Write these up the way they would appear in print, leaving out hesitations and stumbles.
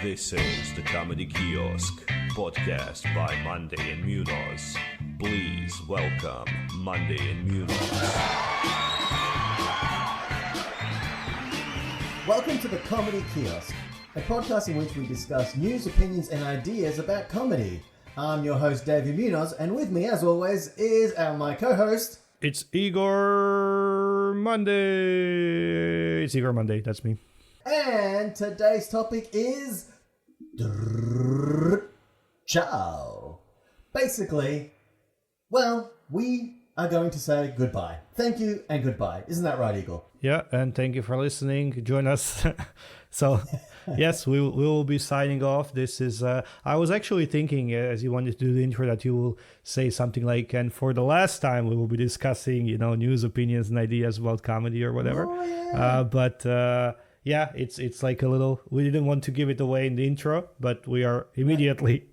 This is the Comedy Kiosk, podcast by Monday and Munoz. Please welcome Monday and Munoz. Welcome to the Comedy Kiosk, a podcast in which we discuss news, opinions, and ideas about comedy. I'm your host, David Munoz, and with me, as always, is my co-host... It's Igor Monday. It's Igor Monday, that's me. And today's topic is... ciao. Basically, well, we are going to say goodbye. Thank you and goodbye. Isn't that right, Igor? Yeah, and thank you for listening. Join us. So, yes, we will be signing off. This is, I was actually thinking, as you wanted to do the intro, that you will say something like, and for the last time, we will be discussing, news, opinions, and ideas about comedy or whatever. Oh, yeah. Yeah, it's like a little, we didn't want to give it away in the intro, but we are immediately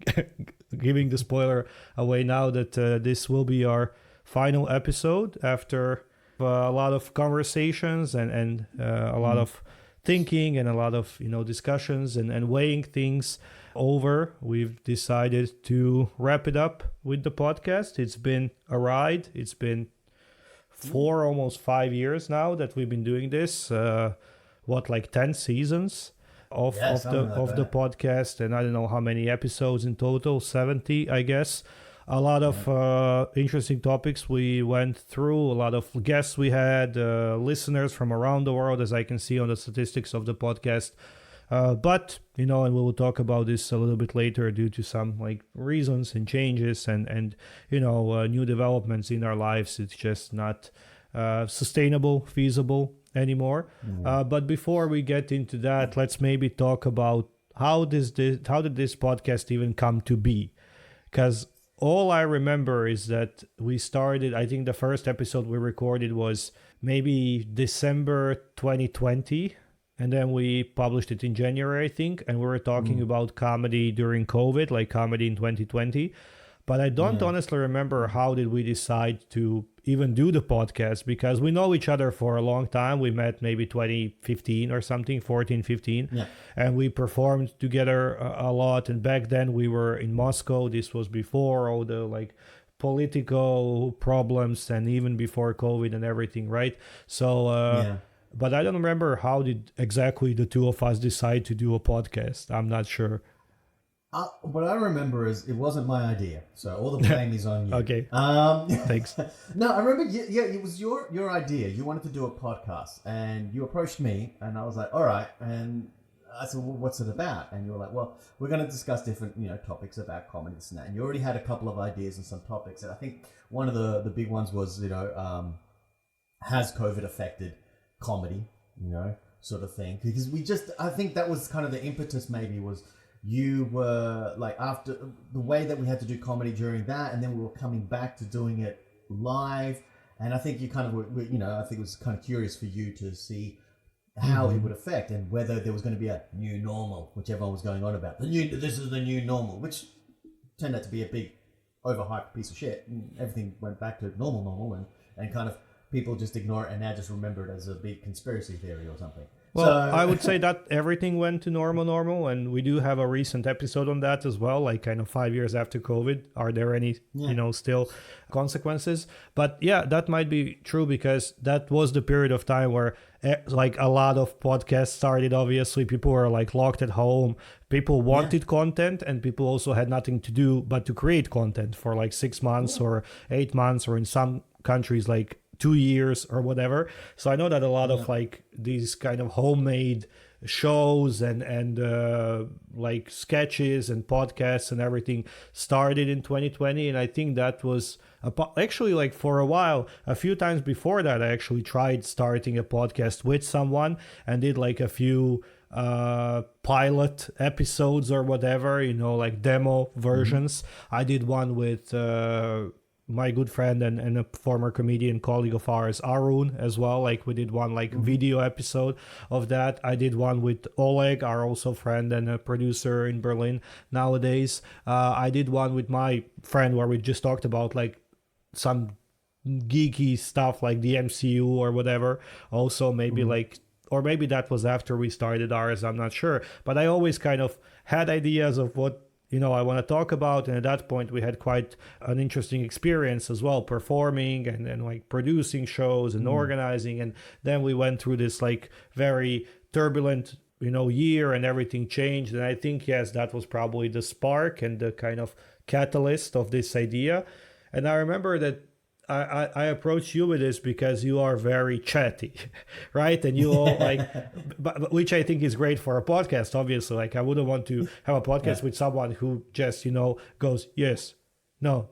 giving the spoiler away now that this will be our final episode after a lot of conversations and a lot of thinking and a lot of discussions and weighing things over. We've decided to wrap it up with the podcast. It's been a ride. It's been almost 5 years now that we've been doing this. 10 seasons of the podcast, and I don't know how many episodes in total, 70 I guess. A lot of interesting topics we went through, a lot of guests we had, listeners from around the world, as I can see on the statistics of the podcast. But and we will talk about this a little bit later due to some reasons and changes and new developments in our lives. It's just not sustainable, feasible anymore. But before we get into that, let's maybe talk about how did this podcast even come to be? Because all I remember is that we started, I think the first episode we recorded was maybe December 2020, and then we published it in January, I think, and we were talking about comedy during COVID, like comedy in 2020. But I don't honestly remember how did we decide to even do the podcast, because we know each other for a long time. We met maybe 2015 or something, 14, 15. And we performed together a lot. And back then we were in Moscow. This was before all the political problems and even before COVID and everything, right? So, but I don't remember how did exactly the two of us decide to do a podcast. I'm not sure. What I remember is it wasn't my idea, so all the blame is on you. Okay. Thanks. No, I remember. Yeah, it was your idea. You wanted to do a podcast, and you approached me, and I was like, "All right." And I said, "Well, what's it about?" And you were like, "Well, we're going to discuss different, topics about comedy and that." And you already had a couple of ideas and some topics, and I think one of the big ones was, has COVID affected comedy? Sort of thing. Because I think that was kind of the impetus. Maybe was. You were after the way that we had to do comedy during that, and then we were coming back to doing it live. And I think you kind of were, I think it was kind of curious for you to see how it would affect and whether there was going to be a new normal, which everyone was going on about. This is the new normal, which turned out to be a big overhyped piece of shit. And everything went back to normal and kind of people just ignore it and now just remember it as a big conspiracy theory or something. Well, I would say that everything went to normal, and we do have a recent episode on that as well, kind of 5 years after COVID. Are there any, still consequences? But yeah, that might be true because that was the period of time where a lot of podcasts started. Obviously, people were locked at home. People wanted content, and people also had nothing to do but to create content for 6 months or 8 months, or in some countries 2 years or whatever. So I know that a lot of these kind of homemade shows and sketches and podcasts and everything started in 2020. And I think that was actually for a while, a few times before that, I actually tried starting a podcast with someone and did a few pilot episodes or whatever, demo versions. I did one with my good friend and a former comedian colleague of ours, Arun, as well. We did one video episode of that. I did one with Oleg, our also friend and a producer in Berlin nowadays. I did one with my friend where we just talked about some geeky stuff like the MCU or whatever. Also maybe or maybe that was after we started ours, I'm not sure. But I always kind of had ideas of what, I want to talk about. And at that point, we had quite an interesting experience as well, performing and like producing shows and organizing. And then we went through this like very turbulent, year, and everything changed. And I think, yes, that was probably the spark and the kind of catalyst of this idea. And I remember that I approached you with this because you are very chatty, right? And you all like, which I think is great for a podcast, obviously. Like, I wouldn't want to have a podcast with someone who just, goes, yes, no,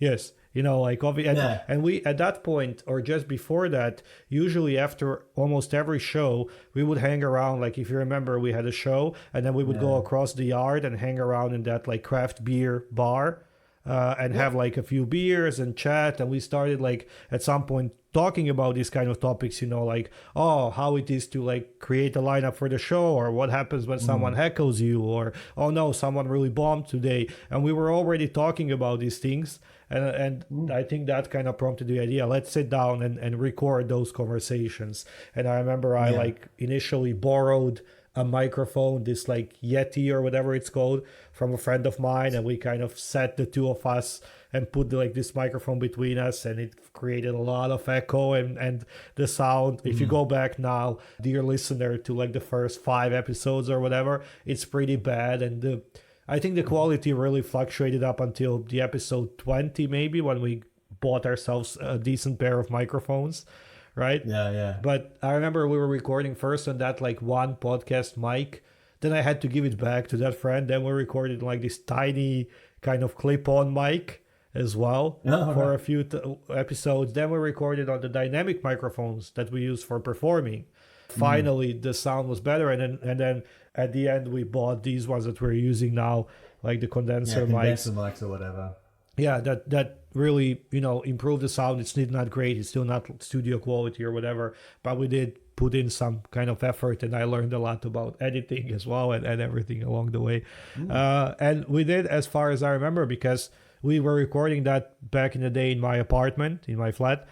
yes, and we, at that point, or just before that, usually after almost every show, we would hang around. Like, if you remember, we had a show, and then we would go across the yard and hang around in that like craft beer bar. And have like a few beers and chat. And we started like at some point talking about these kind of topics, like, how it is to like create a lineup for the show, or what happens when someone heckles you, or, oh no, someone really bombed today. And we were already talking about these things. And I think that kind of prompted the idea, let's sit down and record those conversations. And I remember I like initially borrowed a microphone, this like Yeti or whatever it's called, from a friend of mine, and we kind of set the two of us and put like this microphone between us, and it created a lot of echo and the sound. If you go back now, dear listener, to like the first 5 episodes or whatever, it's pretty bad. And I think the quality really fluctuated up until the episode 20 maybe, when we bought ourselves a decent pair of microphones. Right? Yeah. But I remember we were recording first on that like one podcast mic. Then I had to give it back to that friend. Then we recorded like this tiny kind of clip-on mic as well for a few episodes. Then we recorded on the dynamic microphones that we use for performing. Finally, the sound was better. And then at the end, we bought these ones that we're using now, like the condenser mics or whatever. Yeah, that really, improved the sound. It's still not great. It's still not studio quality or whatever, but we did put in some kind of effort, and I learned a lot about editing as well and everything along the way. And we did, as far as I remember, because we were recording that back in the day in my apartment, in my flat,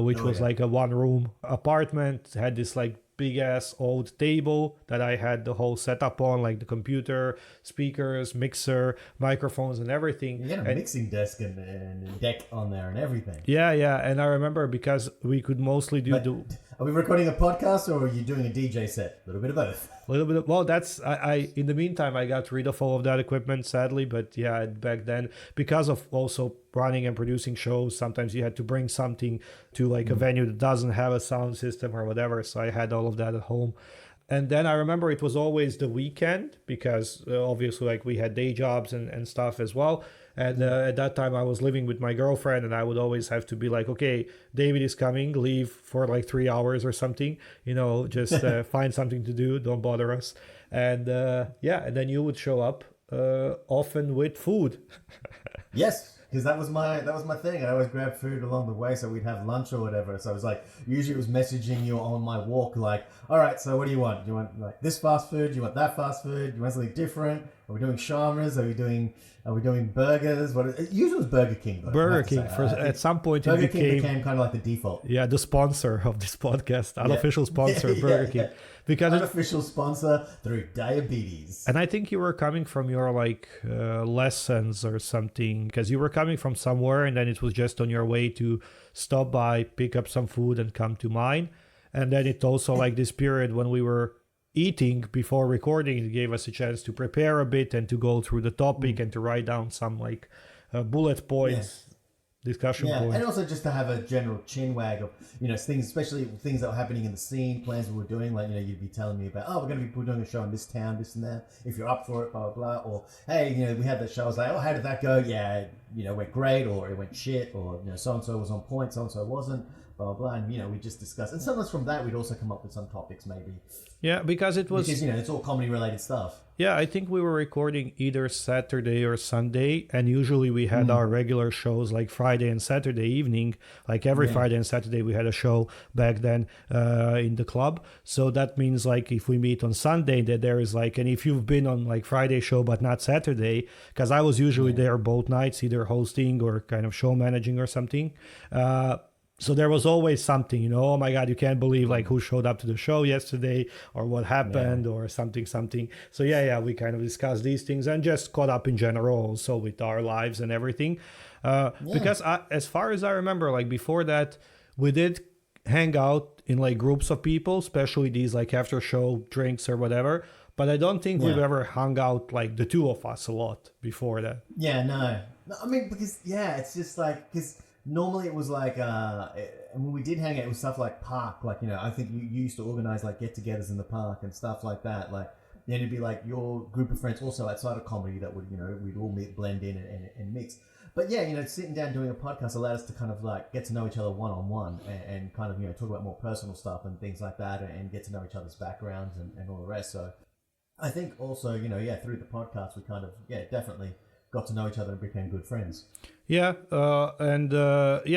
which was like a 1-room apartment. It had this like big ass old table that I had the whole setup on, like the computer, speakers, mixer, microphones, and everything. You had a mixing desk and deck on there and everything. Yeah. And I remember because we could mostly do Are we recording a podcast, or are you doing a DJ set? A little bit of both. A little bit of, well, that's I in the meantime I got rid of all of that equipment, sadly, but yeah, back then, because of also running and producing shows, sometimes you had to bring something to like a venue that doesn't have a sound system or whatever, so I had all of that at home. And then I remember it was always the weekend, because obviously like we had day jobs and stuff as well. And at that time I was living with my girlfriend, and I would always have to be like, okay, David is coming, leave for like 3 hours or something, just find something to do, don't bother us. And and then you would show up often with food. Yes. Because that was my thing. I always grab food along the way, so we'd have lunch or whatever. So I was like, usually it was messaging you on my walk, like, all right, so what do you want? Do you want like this fast food? Do you want that fast food? Do you want something different? Are we doing shawarmas? Are we doing burgers? Usually it was Burger King. Though, Burger King. At some point Burger it King became kind of like the default. Yeah, the sponsor of this podcast, unofficial sponsor, Burger King. Because unofficial sponsor through diabetes. And I think you were coming from your like lessons or something, because you were coming from somewhere, and then it was just on your way to stop by, pick up some food, and come to mine. And then it also like this period when we were eating before recording, it gave us a chance to prepare a bit and to go through the topic and to write down some like bullet points. Discussion point. And also just to have a general chin wag of, things, especially things that were happening in the scene, plans we were doing, like, you'd be telling me about, we're going to be doing a show in this town, this and that, if you're up for it, blah, blah, blah, or, hey, we had that show, I was like, how did that go? Yeah, it went great, or it went shit, or, so-and-so was on point, so-and-so wasn't, blah, blah, and, we just discussed, and sometimes from that, we'd also come up with some topics, maybe. Yeah, because it's all comedy-related stuff. Yeah, I think we were recording either Saturday or Sunday, and usually we had our regular shows like Friday and Saturday evening. Like every Friday and Saturday we had a show back then in the club. So that means like if we meet on Sunday, that there is like, and if you've been on like Friday show but not Saturday, because I was usually there both nights, either hosting or kind of show managing or something. So there was always something, you know, oh my God, you can't believe like who showed up to the show yesterday or what happened or something. So yeah, we kind of discussed these things and just caught up in general also with our lives and everything. Because as far as I remember, like before that, we did hang out in like groups of people, especially these like after show drinks or whatever. But I don't think we've ever hung out like the two of us a lot before that. Yeah, no. I mean, because, it's just like, because normally it was like, and when we did hang out, it was stuff like park, like, you know, I think you used to organize like get-togethers in the park and stuff like that. Like, then it'd be like your group of friends also outside of comedy that would, you know, we'd all blend in and mix. But yeah, you know, sitting down doing a podcast allowed us to kind of like get to know each other one-on-one and kind of, you know, talk about more personal stuff and things like that and get to know each other's backgrounds and all the rest. So I think also, you know, through the podcast, we kind of, definitely got to know each other and became good friends. Yeah,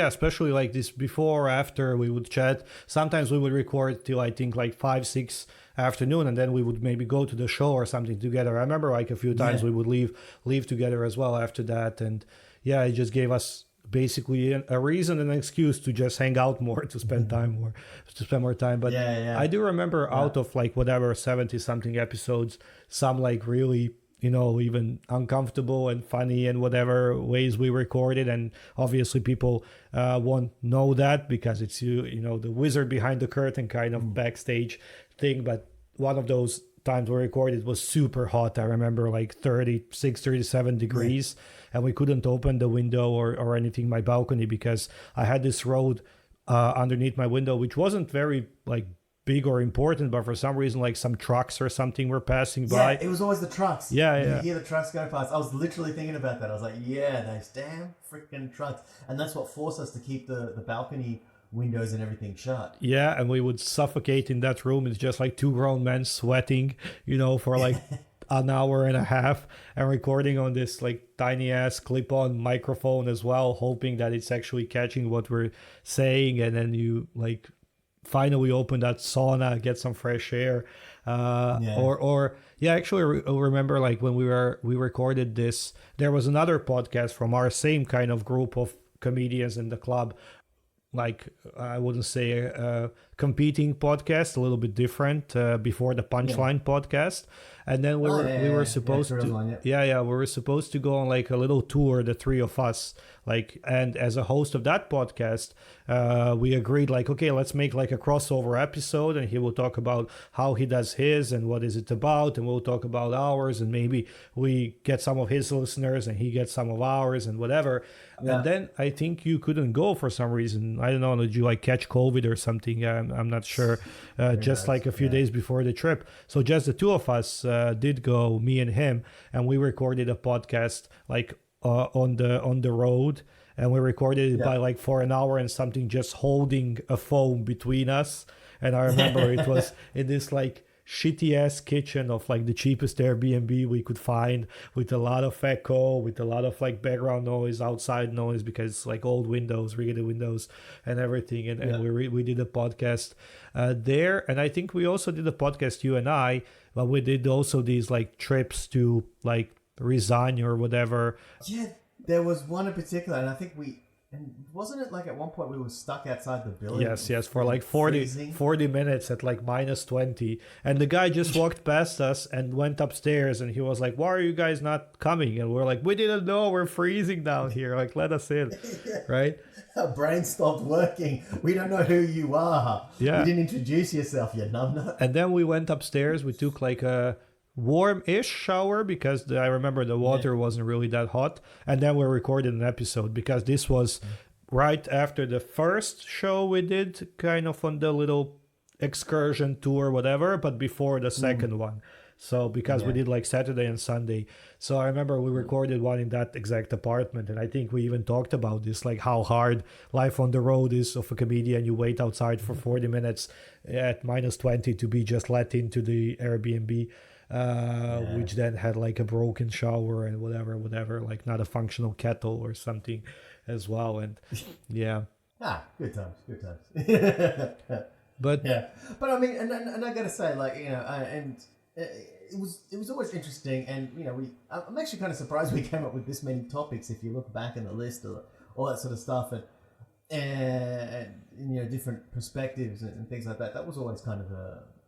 especially like this before or after we would chat. Sometimes we would record till I think like 5-6 afternoon, and then we would maybe go to the show or something together. I remember like a few times we would leave together as well after that, and it just gave us basically a reason and an excuse to just hang out more, to spend more time. But I do remember out of like whatever 70 something episodes, some like really, you know, even uncomfortable and funny and whatever ways we recorded. And obviously people won't know that because it's, you know, the wizard behind the curtain kind of backstage thing. But one of those times we recorded was super hot. I remember like 36, 37 degrees and we couldn't open the window or anything, my balcony, because I had this road underneath my window, which wasn't very like big or important, but for some reason like some trucks or something were passing by. It was always the trucks. You hear the trucks go past. I was literally thinking about that. I was like, those damn freaking trucks. And that's what forced us to keep the balcony windows and everything shut. And we would suffocate in that room. It's just like two grown men sweating, you know, for like an hour and a half and recording on this like tiny ass clip-on microphone as well, hoping that it's actually catching what we're saying. And then you like finally open that sauna, get some fresh air. Actually remember like when we recorded this, there was another podcast from our same kind of group of comedians in the club. Like I wouldn't say a competing podcast, a little bit different, before the Punchline podcast, and then we were supposed to go on like a little tour, the three of us, like, and as a host of that podcast, we agreed like, okay, let's make like a crossover episode, and he will talk about how he does his and what is it about, and we'll talk about ours, and maybe we get some of his listeners and he gets some of ours and whatever. And then I think you couldn't go for some reason. I don't know, did you like catch COVID or something? I'm not sure. Just like a few days before the trip. So just the two of us did go, me and him, and we recorded a podcast like on the road. And we recorded it by like for an hour and something, just holding a phone between us. And I remember it was in this like shitty ass kitchen of like the cheapest Airbnb we could find, with a lot of echo, with a lot of like background noise, outside noise, because it's like old windows, rickety windows and everything. And we did a podcast there. And I think we also did a podcast, you and I, but we did also these like trips to like Resign or whatever. Yeah, there was one in particular, and I think and wasn't it like at one point we were stuck outside the building? Yes, for like 40 minutes at like -20. And the guy just walked past us and went upstairs, and he was like, why are you guys not coming? And we're like, we didn't know, we're freezing down here. Like, let us in, right? Our brain stopped working. We don't know who you are. You didn't introduce yourself, you numbnut. And then we went upstairs. We took like a warm-ish shower because I remember the water wasn't really that hot, and then we recorded an episode because this was right after the first show we did, kind of on the little excursion tour, whatever, but before the second one. So because we did like Saturday and Sunday, so I remember we recorded one in that exact apartment, and I think we even talked about this, like how hard life on the road is of a comedian. You wait outside for 40 minutes at -20 to be just let into the Airbnb. Which then had like a broken shower and whatever, like not a functional kettle or something as well. And good times. But but I mean, and I gotta say, like, you know, and it was always interesting, and you know, I'm actually kind of surprised we came up with this many topics if you look back in the list or all that sort of stuff. And and different perspectives and things like that. That was always kind of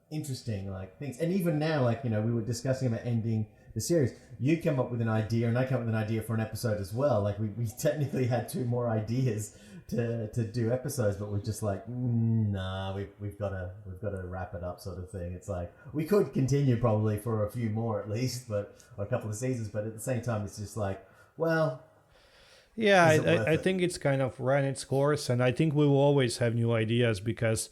interesting, like things. And even now, like we were discussing about ending the series. You came up with an idea, and I came up with an idea for an episode as well. Like we technically had two more ideas to do episodes, but we're just like, nah, we've got to wrap it up, sort of thing. It's like we could continue probably for a few more at least, or a couple of seasons. But at the same time, it's just like, well. Yeah, I think it's kind of ran its course, and I think we will always have new ideas because,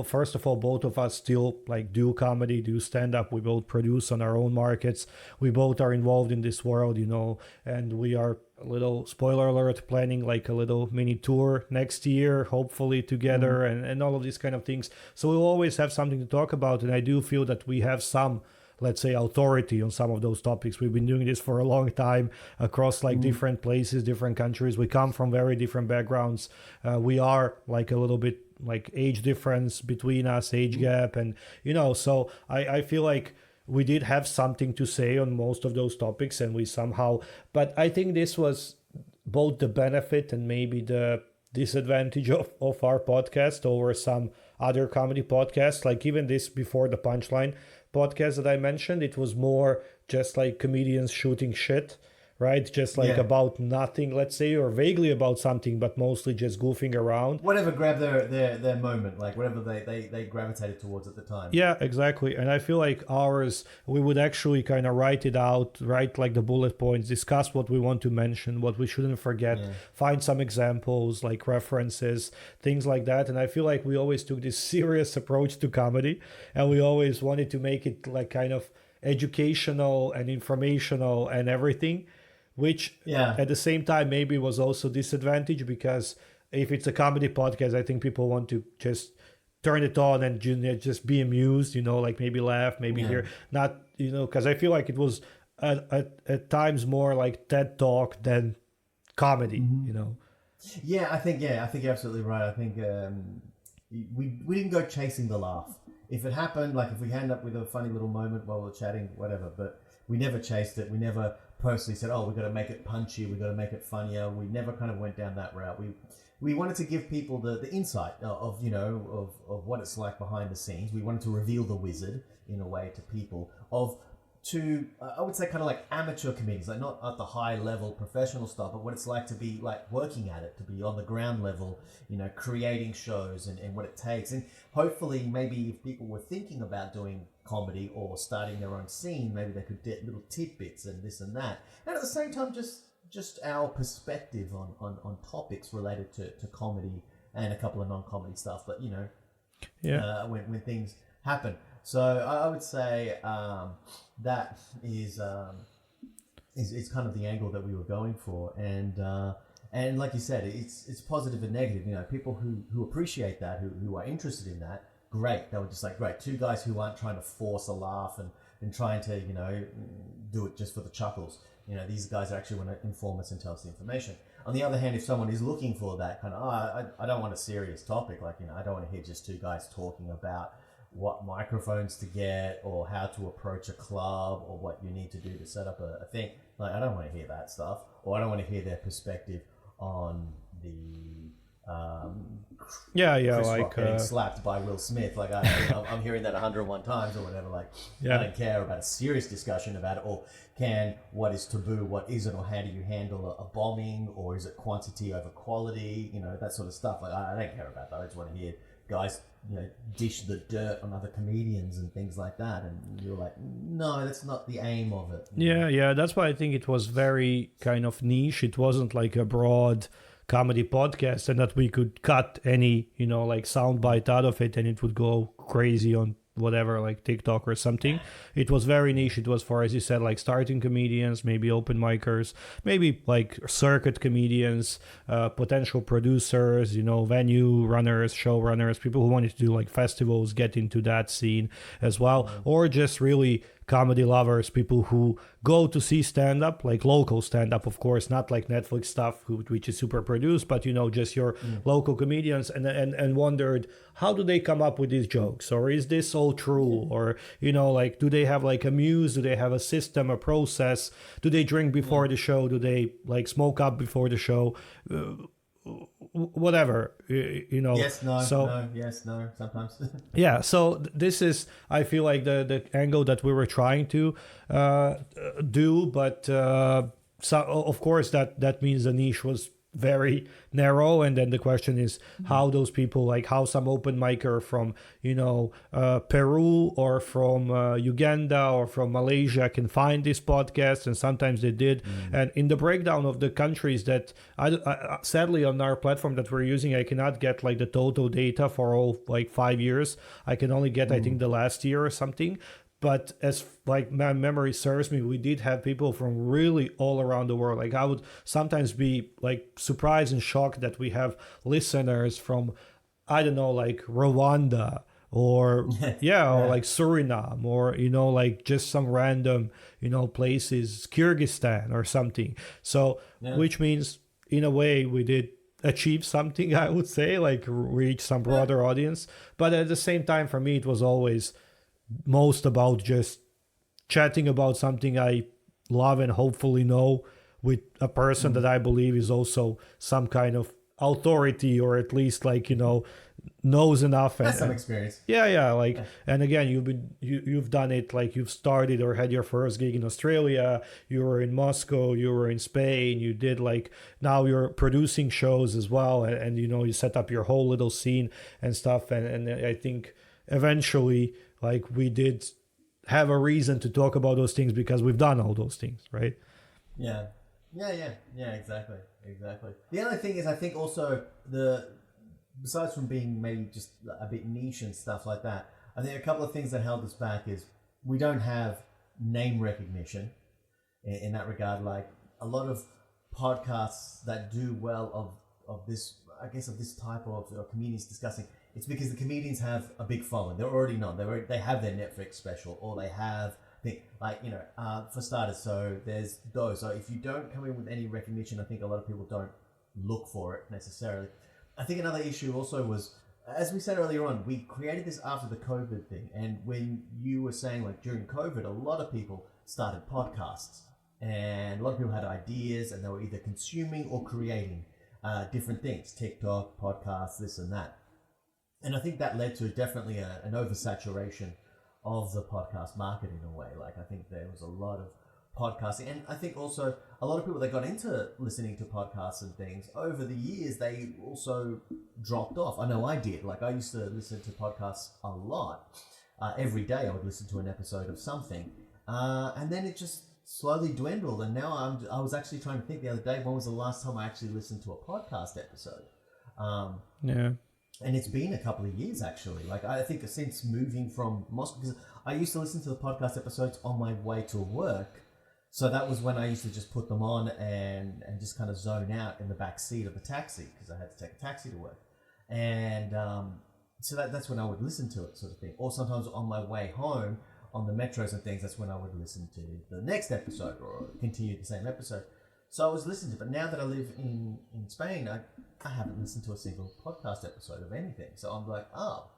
first of all, both of us still like do comedy, do stand up. We both produce on our own markets. We both are involved in this world, and we are, a little spoiler alert, planning like a little mini tour next year, hopefully together, and all of these kind of things. So we'll always have something to talk about, and I do feel that we have some, let's say, authority on some of those topics. We've been doing this for a long time across like different places, different countries. We come from very different backgrounds. We are like a little bit like age difference between us, age gap, and so I feel like we did have something to say on most of those topics, and we somehow, but I think this was both the benefit and maybe the disadvantage of our podcast over some other comedy podcasts. Like even this Before the Punchline podcast that I mentioned, it was more just like comedians shooting shit, right? Just like about nothing, let's say, or vaguely about something, but mostly just goofing around. Whatever grabbed their moment, like whatever they gravitated towards at the time. Yeah, exactly. And I feel like ours, we would actually kind of write it out, write like the bullet points, discuss what we want to mention, what we shouldn't forget, find some examples, like references, things like that. And I feel like we always took this serious approach to comedy, and we always wanted to make it like kind of educational and informational and everything, which at the same time maybe was also disadvantage, because if it's a comedy podcast, I think people want to just turn it on and just be amused, like maybe laugh, maybe hear, not, because I feel like it was at times more like TED Talk than comedy, Yeah, I think you're absolutely right. I think we didn't go chasing the laugh. If it happened, like if we end up with a funny little moment while we're chatting, whatever, but we never chased it. We never personally said, oh, we've got to make it punchy, we've got to make it funnier. We never kind of went down that route. We wanted to give people the insight of what it's like behind the scenes. We wanted to reveal the wizard in a way to people I would say kind of like amateur comedians, like not at the high level professional stuff, but what it's like to be like working at it, to be on the ground level, creating shows and what it takes. And hopefully maybe if people were thinking about doing comedy or starting their own scene, maybe they could get little tidbits and this and that. And at the same time, just our perspective on topics related to comedy and a couple of non-comedy stuff, but when things happen. So I would say that is kind of the angle that we were going for, and like you said, it's positive and negative. People who appreciate that, who are interested in that, great. They were just like, great, two guys who aren't trying to force a laugh and trying to do it just for the chuckles. These guys actually want to inform us and tell us the information. On the other hand, if someone is looking for that kind of, I don't want a serious topic, like I don't want to hear just two guys talking about what microphones to get or how to approach a club or what you need to do to set up a thing. Like, I don't want to hear that stuff, or I don't want to hear their perspective on the Chris Rock getting slapped by Will Smith. Like I'm hearing that 101 times or whatever. Like I don't care about a serious discussion about it, or what is taboo, what isn't, or how do you handle a bombing, or is it quantity over quality? That sort of stuff. Like I don't care about that. I just want to hear guys dish the dirt on other comedians and things like that, and you're like, no, that's not the aim of it. That's why I think it was very kind of niche. It wasn't like a broad comedy podcast, and that we could cut any like soundbite out of it and it would go crazy on whatever, like TikTok or something. It was very niche. It was for, as you said, like starting comedians, maybe open micers, maybe like circuit comedians, potential producers, venue runners, show runners, people who wanted to do like festivals, get into that scene as well, or just really comedy lovers, people who go to see stand-up, like local stand-up, of course, not like Netflix stuff, which is super produced, but just your local comedians, and wondered, how do they come up with these jokes, or is this all true, or like, do they have like a muse, do they have a system, a process, do they drink before the show, do they like smoke up before the show, whatever, you know. Yes, no, so no, yes, no, sometimes. yeah, so this is, I feel like, the angle that we were trying to do, but so of course that means the niche was very narrow, and then the question is how those people, like how some open micer from, you know, Peru or from Uganda or from Malaysia can find this podcast, and sometimes they did. And in the breakdown of the countries that I sadly on our platform that we're using, I cannot get like the total data for all like 5 years. I can only get I think the last year or something. But as like my memory serves me, we did have people from really all around the world. Like I would sometimes be like surprised and shocked that we have listeners from, I don't know, like Rwanda or or like Suriname, or, you know, like just some random, you know, places, Kyrgyzstan or something. So which means in a way we did achieve something, I would say, like reach some broader audience. But at the same time, for me, it was always most about just chatting about something I love and hopefully know with a person that I believe is also some kind of authority, or at least like, you know, knows enough and That's some experience. like and again, you've done it, like you've started or had your first gig in Australia, you were in Moscow, you were in Spain, you did like, now you're producing shows as well, and you know, you set up your whole little scene and stuff, and I think eventually, like, we did have a reason to talk about those things because we've done all those things, right? Yeah, exactly. The other thing is, I think also besides from being maybe just a bit niche and stuff like that, I think a couple of things that held us back is we don't have name recognition in that regard. Like a lot of podcasts that do well of this, I guess, of this type of comedians discussing, it's because the comedians have a big following. They're already known. They have their Netflix special, or they have for starters. So there's those. So if you don't come in with any recognition, I think a lot of people don't look for it necessarily. I think another issue also was, as we said earlier on, we created this after the COVID thing. And when you were saying, like, during COVID, a lot of people started podcasts, and a lot of people had ideas, and they were either consuming or creating different things, TikTok, podcasts, this and that. And I think that led to definitely an oversaturation of the podcast market in a way. Like, I think there was a lot of podcasting. And I think also a lot of people that got into listening to podcasts and things over the years, they also dropped off. I know I did. Like, I used to listen to podcasts a lot. Every day I would listen to an episode of something. And then it just slowly dwindled. And now I was actually trying to think the other day, when was the last time I actually listened to a podcast episode? And it's been a couple of years, actually. Like, I think since moving from Moscow, because I used to listen to the podcast episodes on my way to work. So that was when I used to just put them on and just kind of zone out in the back seat of the taxi, because I had to take a taxi to work. And so that's when I would listen to it, sort of thing. Or sometimes on my way home on the metros and things, that's when I would listen to the next episode or continue the same episode. So I was listening to it. But now that I live in Spain, I haven't listened to a single podcast episode of anything. So I'm like, oh,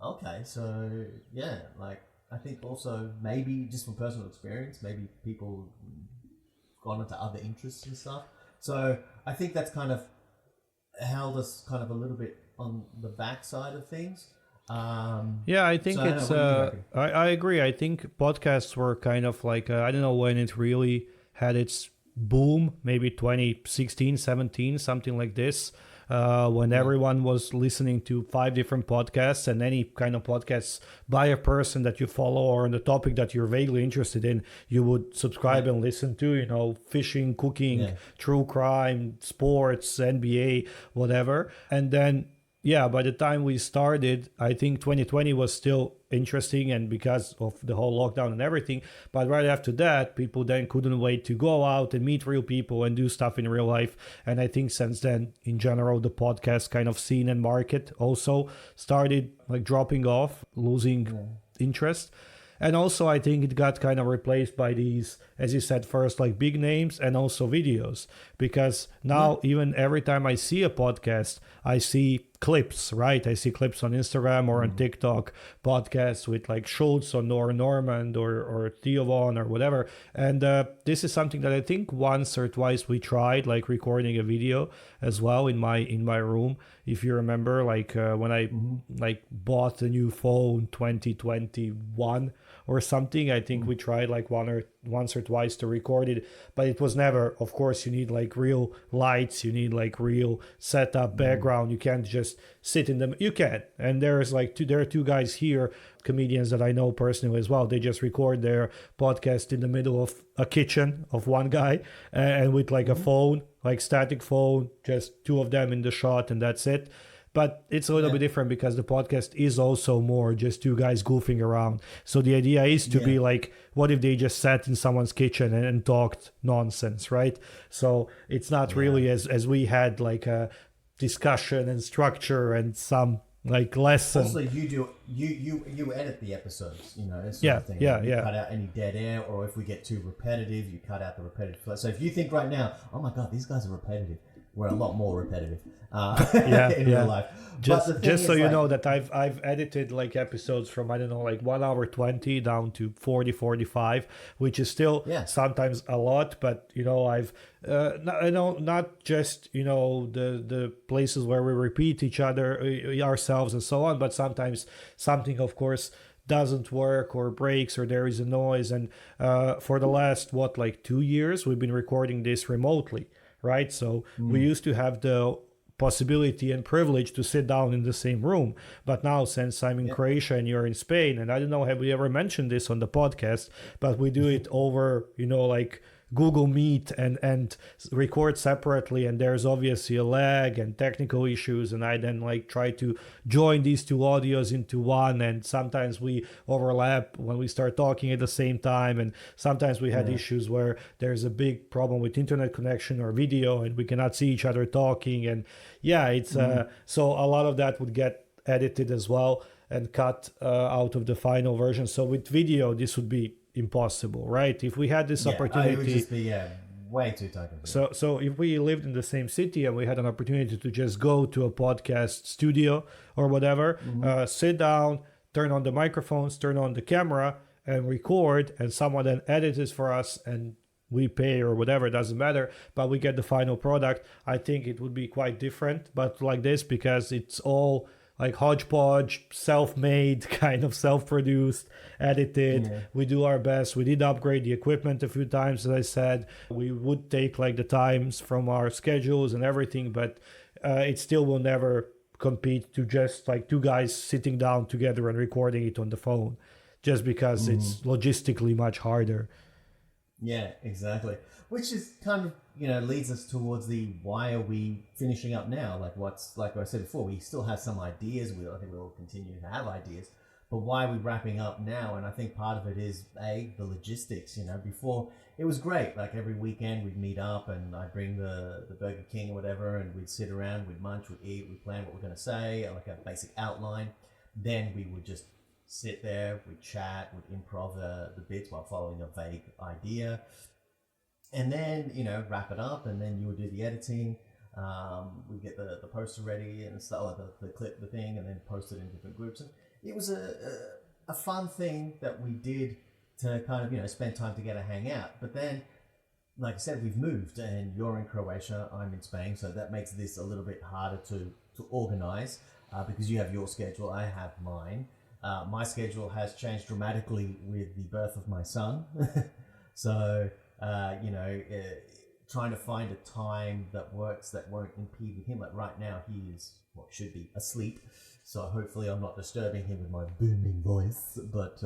okay. So, yeah, like, I think also maybe just from personal experience, maybe people gone into other interests and stuff. So I think that's kind of held us kind of a little bit on the backside of things. I think I agree. I think podcasts were kind of like, I don't know when it really had its boom, maybe 2016, 17, something like this. When everyone was listening to 5 different podcasts, and any kind of podcasts by a person that you follow or on the topic that you're vaguely interested in, you would subscribe and listen to, you know, fishing, cooking, true crime, sports, NBA, whatever. And then, by the time we started, I think 2020 was still interesting, and because of the whole lockdown and everything. But right after that, people then couldn't wait to go out and meet real people and do stuff in real life. And I think since then, in general, the podcast kind of scene and market also started like dropping off, losing interest. And also, I think it got kind of replaced by these, as you said, first, like big names and also videos. Because now, even every time I see a podcast, I see clips, right? I see clips on Instagram or on TikTok, podcasts with like Schultz or Normand or Theo Von or whatever. And this is something that I think once or twice we tried, like recording a video as well in my room. If you remember, like when I like bought a new phone 2021 or something, I think we tried like once or twice to record it, but it was never, of course, you need like real lights, you need like real setup, background. You can't just sit in them. You can, and there's like there are two guys here, comedians that I know personally as well. They just record their podcast in the middle of a kitchen of one guy, and with like a phone, like static phone, just two of them in the shot, and that's it. But it's a little bit different because the podcast is also more just two guys goofing around. So the idea is to be like, what if they just sat in someone's kitchen and talked nonsense, right? So it's not really as we had like a discussion and structure and some like lesson. Also, you edit the episodes, you know, this sort Yeah, of thing. yeah, You yeah. cut out any dead air, or if we get too repetitive, you cut out the repetitive. So if you think right now, oh my God, these guys are repetitive, we're a lot more repetitive in real life. Just so you know that I've edited like episodes from, I don't know, like 1 hour 20 down to 40-45, which is still sometimes a lot, but you know, I've not just, you know, the places where we repeat each other, ourselves and so on, but sometimes something, of course, doesn't work or breaks or there is a noise. And for the last like 2 years we've been recording this remotely, right? So we used to have the possibility and privilege to sit down in the same room, but now since I'm in Croatia and you're in Spain, and I don't know, have we ever mentioned this on the podcast, but we do it over, you know, like Google Meet and record separately, and there's obviously a lag and technical issues, and I then like try to join these two audios into one, and sometimes we overlap when we start talking at the same time, and sometimes we had issues where there's a big problem with internet connection or video and we cannot see each other talking, and it's so a lot of that would get edited as well and cut out of the final version. So with video this would be impossible, right? If we had this opportunity, it would just be way too technical. So if we lived in the same city and we had an opportunity to just go to a podcast studio or whatever, sit down, turn on the microphones, turn on the camera and record, and someone then edits it for us and we pay or whatever, it doesn't matter, but we get the final product, I think it would be quite different. But like this, because it's all like hodgepodge, self-made, kind of self-produced, edited. We do our best. We did upgrade the equipment a few times, as I said. We would take like the times from our schedules and everything, but it still will never compete to just like two guys sitting down together and recording it on the phone, just because it's logistically much harder. Yeah, exactly. Which is kind of, you know, leads us towards the why are we finishing up now? Like I said before, we still have some ideas. I think we'll continue to have ideas, but why are we wrapping up now? And I think part of it is the logistics. You know, before it was great. Like every weekend we'd meet up and I'd bring the Burger King or whatever, and we'd sit around, we'd munch, we'd eat, we'd plan what we're going to say, like a basic outline. Then we would just sit there, we'd chat, we'd improv the bits while following a vague idea. And then, you know, wrap it up, and then you would do the editing. We get the poster ready and stuff, the clip, the thing, and then post it in different groups. And it was a fun thing that we did to kind of, you know, spend time together, hang out. But then, like I said, we've moved, and you're in Croatia, I'm in Spain, so that makes this a little bit harder to organize because you have your schedule, I have mine. My schedule has changed dramatically with the birth of my son. So, you know, trying to find a time that works that won't impede with him. Like right now, he is should be asleep. So hopefully I'm not disturbing him with my booming voice. But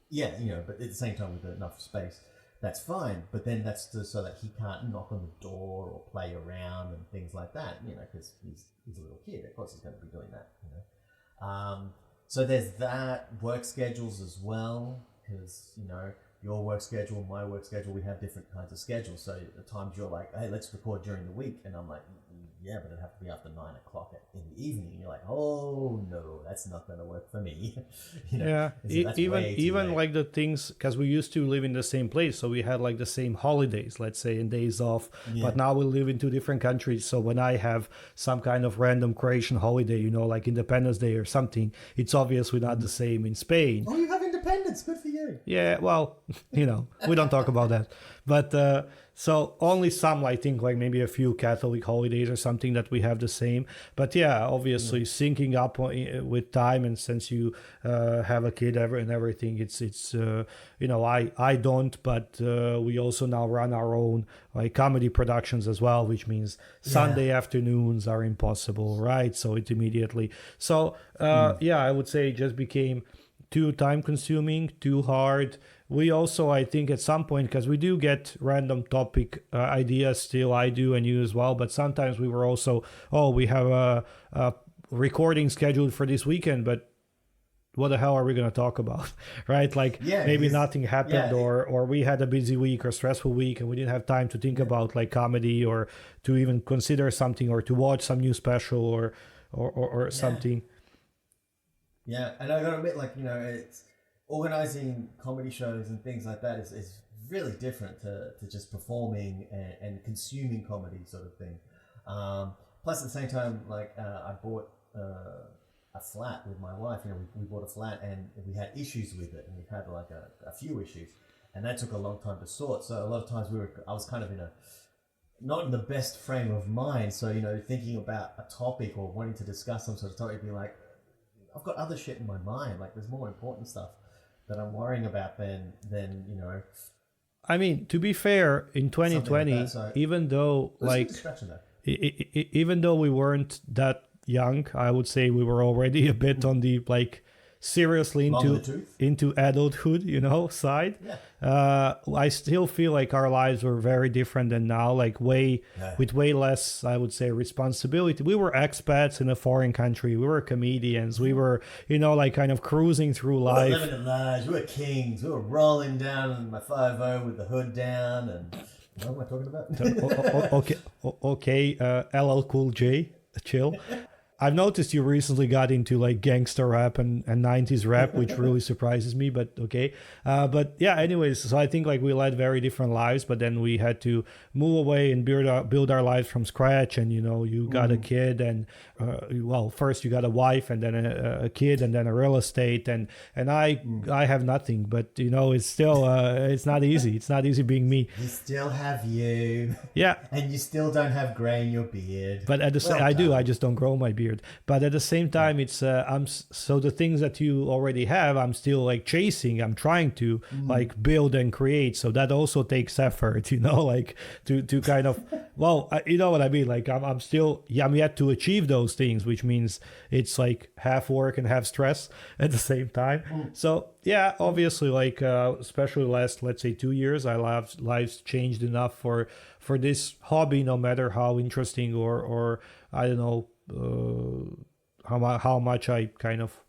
yeah, you know, but at the same time with enough space, that's fine. But then that's so that he can't knock on the door or play around and things like that, you know, because he's a little kid. Of course he's going to be doing that, you know. So there's that, work schedules as well, because, you know, your work schedule, my work schedule, we have different kinds of schedules. So at times you're like, hey, let's record during the week. And I'm like, yeah, but it'd have to be after 9 o'clock in the evening. You're like, oh no, that's not going to work for me. Yeah, that's way too even late. like the things, because we used to live in the same place, so we had like the same holidays, let's say, and days off. Yeah. But now we live in two different countries, so when I have some kind of random Croatian holiday, like Independence Day or something, it's obviously not the same in Spain. Oh, you have independence. Good for you. Yeah, well, we don't talk about that. But so only some, I think, like maybe a few Catholic holidays or something that we have the same. But yeah, obviously syncing up with time, and since you have a kid and everything, it's I don't, but we also now run our own like comedy productions as well, which means Sunday afternoons are impossible, right? So it immediately. So I would say it just became too time consuming, too hard. We also, I think at some point, because we do get random topic ideas still, I do and you as well, but sometimes we were also, we have a recording scheduled for this weekend, but what the hell are we going to talk about? Right? Like maybe nothing happened or we had a busy week or stressful week and we didn't have time to think about like comedy or to even consider something or to watch some new special or something. Yeah, and I gotta admit, like, it's organizing comedy shows and things like that is really different to just performing and consuming comedy sort of thing. Plus, at the same time, like, I bought a flat with my wife. We bought a flat and we had issues with it, and we had like a few issues, and that took a long time to sort. So a lot of times I was kind of not in the best frame of mind. So, thinking about a topic or wanting to discuss some sort of topic, be like, I've got other shit in my mind. Like, there's more important stuff that I'm worrying about than I mean, to be fair, in 2020, like that, so even though even though we weren't that young, I would say we were already a bit on the like seriously into adulthood, side. I still feel like our lives were very different than now, like with way less, I would say, responsibility. We were expats in a foreign country. We were comedians. We were, like kind of cruising through life. We were living in lives. We were kings. We were rolling down in my 5.0 with the hood down. And what am I talking about? Okay. LL Cool J, chill. I've noticed you recently got into like gangster rap and 90s rap, which really surprises me, but okay. But yeah, anyways, so I think like we led very different lives, but then we had to move away and build our lives from scratch. And, you got a kid and, first you got a wife and then a kid and then a real estate. And I have nothing, but, it's still, it's not easy. It's not easy being me. You still have you. Yeah. And you still don't have gray in your beard. But at the same, I do. I just don't grow my beard. But at the same time, it's so the things that you already have, I'm still like chasing. I'm trying to like build and create. So that also takes effort, like to kind of you know what I mean. Like I'm yet to achieve those things, which means it's like half work and half stress at the same time. So yeah, obviously, like especially last, let's say 2 years, life's changed enough for this hobby, no matter how interesting or I don't know. How much I kind of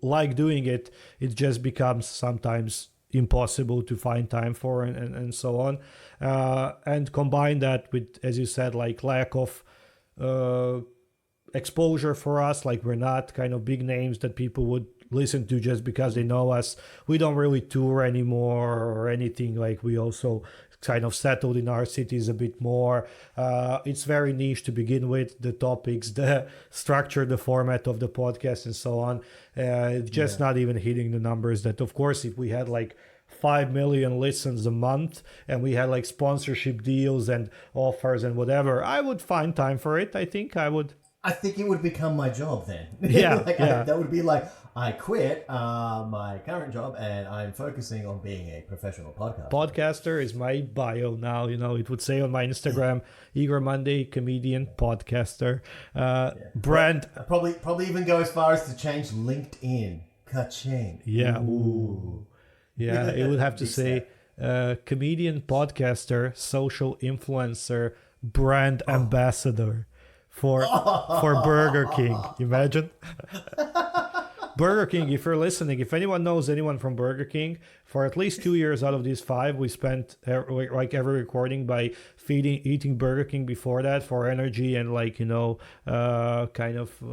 like doing it, it just becomes sometimes impossible to find time for and so on. And combine that with, as you said, like lack of exposure for us. Like we're not kind of big names that people would listen to just because they know us. We don't really tour anymore or anything. Like we also kind of settled in our cities a bit more. It's very niche to begin with, the topics, the structure, the format of the podcast and so on. It's just not even hitting the numbers that, of course, if we had like 5 million listens a month and we had like sponsorship deals and offers and whatever, I would find time for it. I think it would become my job then. Yeah, that would be like, I quit my current job and I'm focusing on being a professional podcaster. Podcaster is my bio now. It would say on my Instagram, Igor Monday, comedian, podcaster, brand. Probably even go as far as to change LinkedIn. Ka-ching. Yeah. Ooh. Yeah, it would have to say comedian, podcaster, social influencer, brand ambassador for Burger King. Imagine. Burger King, if you're listening, if anyone knows anyone from Burger King, for at least 2 years out of these 5, we spent like every recording by eating Burger King before that for energy and like, kind of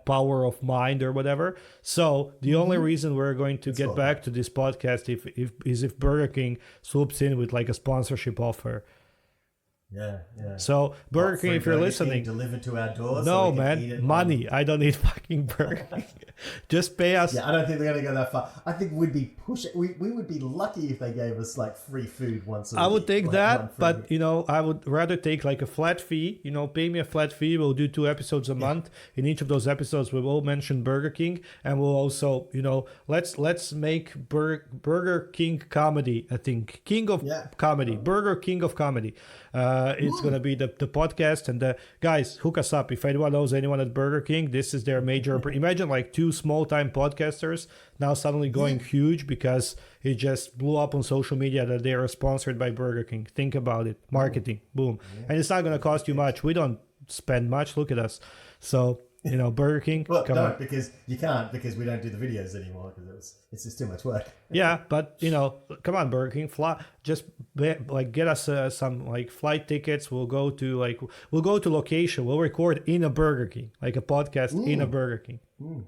power of mind or whatever. So the only reason we're going to get back to this podcast if Burger King swoops in with like a sponsorship offer. Yeah. So Burger King, if you're listening, delivered to our doors. no, man, money. I don't need fucking Burger King. Just pay us. Yeah, I don't think they're going to go that far. I think we'd be pushing. We would be lucky if they gave us like free food once a week. I would take like that, but I would rather take like a flat fee. Pay me a flat fee. We'll do 2 episodes a month. In each of those episodes, we will mention Burger King, and we'll also, let's make Burger King comedy. I think King of Comedy, Burger King of Comedy. It's going to be the podcast. And guys, hook us up. If anyone knows anyone at Burger King, this is their major. Imagine like 2 small-time podcasters now suddenly going huge because it just blew up on social media that they are sponsored by Burger King. Think about it. Marketing. Boom. And it's not going to cost you much. We don't spend much. Look at us. So... Burger King. Well, no, because you can't, because we don't do the videos anymore because it's just too much work. Yeah, but come on, Burger King, get us some like flight tickets. We'll go to location. We'll record in a Burger King, like a podcast in a Burger King.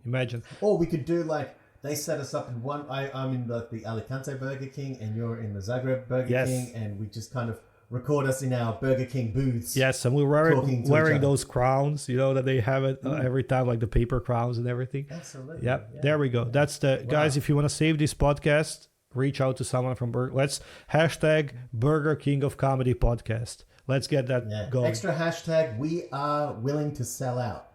Imagine. Or we could do like they set us up in one. I'm in the Alicante Burger King, and you're in the Zagreb Burger King, and we just kind of record us in our Burger King booths. Yes, and we're wearing those crowns, that they have it every time, like the paper crowns and everything. Absolutely. Yep, yeah. There we go. That's guys, if you want to save this podcast, reach out to someone from Let's hashtag Burger King of Comedy podcast. Let's get that going. Extra hashtag, we are willing to sell out.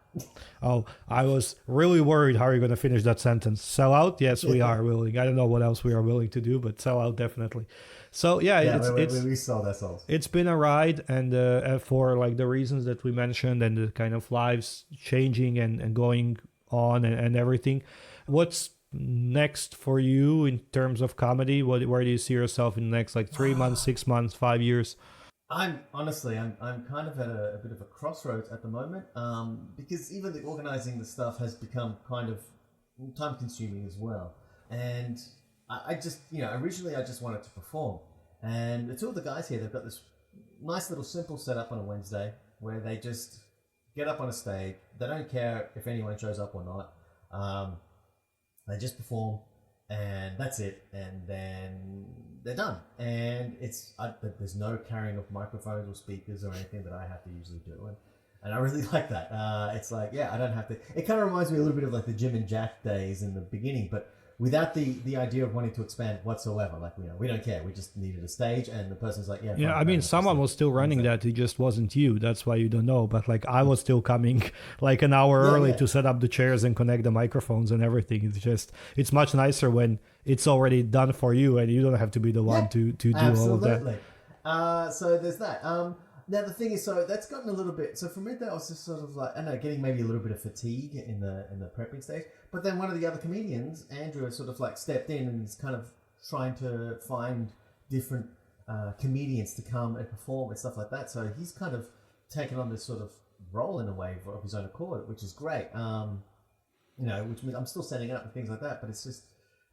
Oh, I was really worried how you're going to finish that sentence. Sell out? Yes, we are willing. I don't know what else we are willing to do, but sell out definitely. So we sold ourselves. It's been a ride, and for like the reasons that we mentioned, and the kind of lives changing and going on and everything. What's next for you in terms of comedy? Where do you see yourself in the next like 3 months, 6 months, 5 years? I'm kind of at a bit of a crossroads at the moment, because even the organizing the stuff has become kind of time consuming as well. And I just, originally I just wanted to perform. And the 2 of the guys here, they've got this nice little simple setup on a Wednesday where they just get up on a stage. They don't care if anyone shows up or not. They just perform, and that's it. And then they're done. And there's no carrying of microphones or speakers or anything that I have to usually do. And I really like that. It's like, I don't have to. It kind of reminds me a little bit of like the Jim and Jack days in the beginning, but without the idea of wanting to expand whatsoever. Like, we don't care. We just needed a stage, and the person's like, I mean, someone was still running that. It just wasn't you. That's why you don't know. But like, I was still coming like an hour early to set up the chairs and connect the microphones and everything. It's much nicer when it's already done for you and you don't have to be the one to do all of that. So there's that. Now the thing is, so that's gotten a little bit. So for me, that was just sort of like, I don't know, getting maybe a little bit of fatigue in the prepping stage. But then one of the other comedians, Andrew, sort of like stepped in and is kind of trying to find different comedians to come and perform and stuff like that. So he's kind of taken on this sort of role in a way of his own accord, which is great. Which means I'm still setting it up and things like that. But it's just,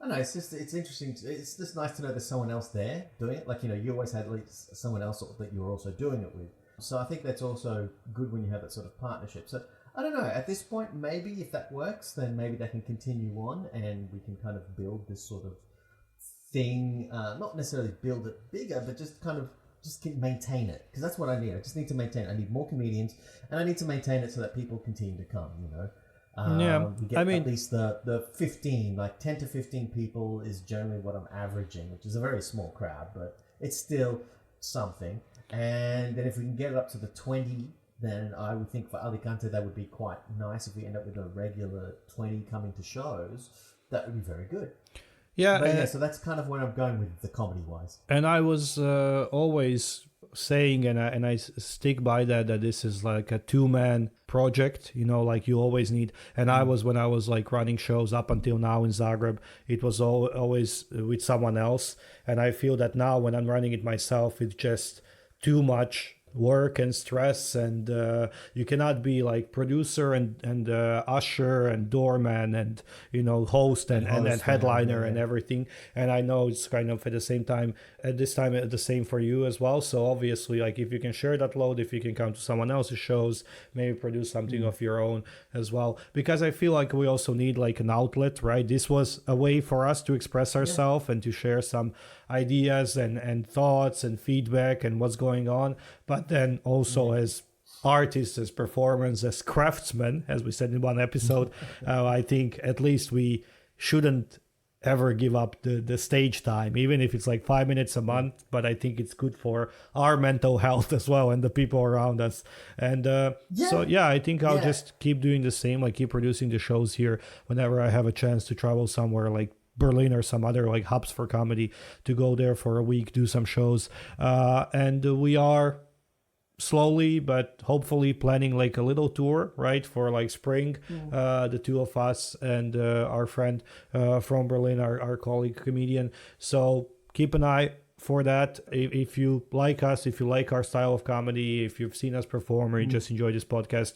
I don't know, it's interesting. It's just nice to know there's someone else there doing it. Like, you always had like someone else that you were also doing it with. So I think that's also good when you have that sort of partnership. So I don't know, at this point, maybe if that works, then maybe they can continue on and we can kind of build this sort of thing. Not necessarily build it bigger, but just kind of maintain it. Because that's what I need. I just need to maintain it. I need more comedians, and I need to maintain it so that people continue to come, At least the 15, like 10 to 15 people is generally what I'm averaging, which is a very small crowd, but it's still something. And then if we can get it up to the 20, then I would think for Alicante that would be quite nice. If we end up with a regular 20 coming to shows, that would be very good. So that's kind of where I'm going with the comedy-wise. And I was always saying, and I stick by that this is like a 2-man project, like you always need. And when I was like running shows up until now in Zagreb, it was always with someone else. And I feel that now when I'm running it myself, it's just too much work and stress, and you cannot be like producer and usher and doorman and host and headliner and everything. And I know it's kind of at the same time the same for you as well. So obviously, like, if you can share that load, if you can come to someone else's shows, maybe produce something of your own as well, because I feel like we also need like an outlet, right? This was a way for us to express ourselves and to share some ideas and thoughts and feedback and what's going on, but then also as artists, as performers, as craftsmen, as we said in one episode, I think at least we shouldn't ever give up the stage time, even if it's like 5 minutes a month. But I think it's good for our mental health as well and the people around us. And so I think I'll just keep doing the same, like keep producing the shows here whenever I have a chance to travel somewhere like Berlin or some other like hubs for comedy, to go there for a week, do some shows. And we are slowly but hopefully planning like a little tour, right, for like spring. The two of us and our friend from Berlin, our colleague comedian. So keep an eye for that. If you like us, if you like our style of comedy, if you've seen us perform or you just enjoy this podcast,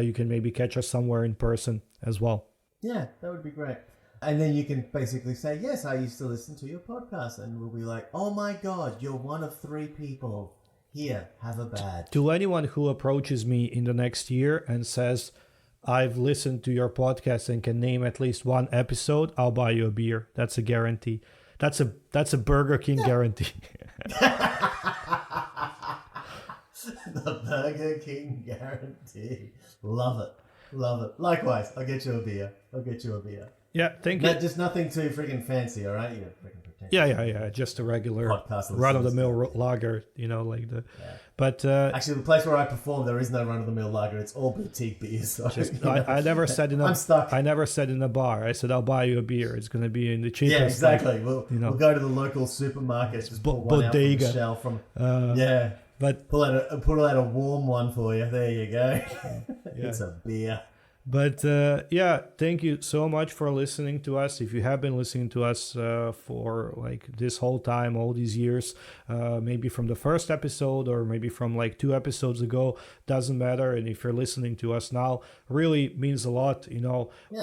you can maybe catch us somewhere in person as well. Yeah, that would be great. And then you can basically say, yes, I used to listen to your podcast, and we'll be like, oh my God, you're one of 3 people. Here, have a badge. To anyone who approaches me in the next year and says, I've listened to your podcast and can name at least one episode, I'll buy you a beer. That's a guarantee. That's a Burger King guarantee. The Burger King guarantee. Love it. Love it. Likewise, I'll get you a beer. Yeah, thank you. Just nothing too freaking fancy, all right? You gotta freaking pretend. Yeah. Just a regular run-of-the-mill lager, like the. Yeah. But actually, the place where I perform, there is no run-of-the-mill lager. It's all boutique beers. So, I never said in a. I'm stuck. I never said in a bar. I said I'll buy you a beer. It's going to be in the cheapest. Yeah, exactly. We'll go to the local supermarket. Just pull one out from the shelf from. But pull out a warm one for you. There you go. It's a beer. But thank you so much for listening to us. If you have been listening to us for like this whole time, all these years, maybe from the first episode or maybe from like 2 episodes ago, doesn't matter. And if you're listening to us now, really means a lot.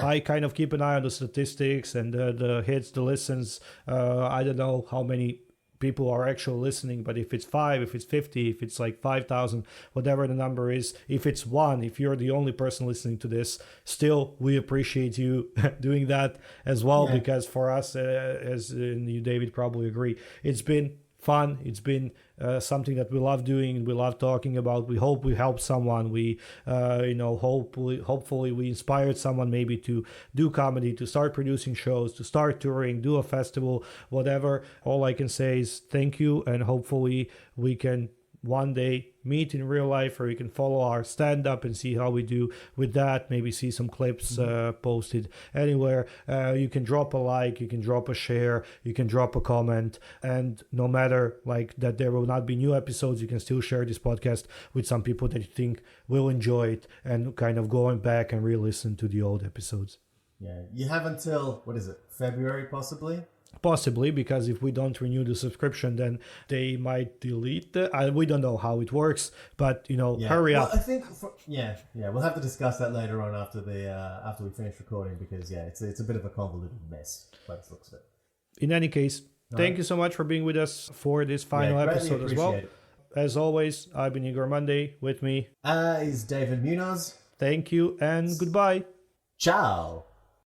I kind of keep an eye on the statistics and the hits, the listens. I don't know how many people are actually listening, but if it's 5, if it's 50, if it's like 5,000, whatever the number is, if it's 1, if you're the only person listening to this, still we appreciate you doing that as well, because for us, as you, David, probably agree, it's been fun. It's been something that we love doing. We love talking about. We hope we helped someone. We, hopefully we inspired someone maybe to do comedy, to start producing shows, to start touring, do a festival, whatever. All I can say is thank you, and hopefully we can one day meet in real life, or you can follow our stand-up and see how we do with that, maybe see some clips posted anywhere. You can drop a like, you can drop a share, you can drop a comment, and no matter like that there will not be new episodes, you can still share this podcast with some people that you think will enjoy it and kind of going back and re-listen to the old episodes. Yeah, you have until, February possibly? Possibly, because if we don't renew the subscription, then they might delete it. We don't know how it works, but hurry up. I think, we'll have to discuss that later on after we finish recording, because it's a bit of a convoluted mess by the looks of it. In any case, thank you so much for being with us for this final episode as well. As always, I've been Igor Monday. With me is David Munoz. Thank you and goodbye. Ciao.